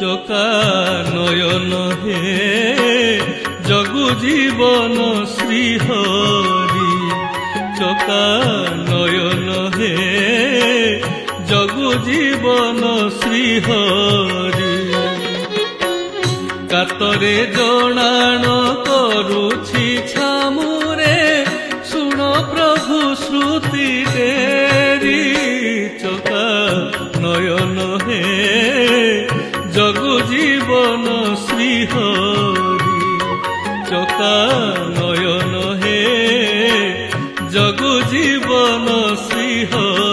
চকা নয়ন হে জগু জীবন শ্রীহরি, চকা নয়ন হে জগু জীবন শ্রীহরি। কাতরে জଣାଣ କରୁଛି ଛାମୁରେ, ଶୁଣ ପ୍ରଭୁ ଶ୍ରୁତି ତେରି, ଚକା ନୟନ ହେ ଜଗୁ ଜୀବନ ଶ୍ରୀହରି, ଚକା ନୟନ ହେ ଜଗୁ ଜୀବନ ଶ୍ରୀହରି।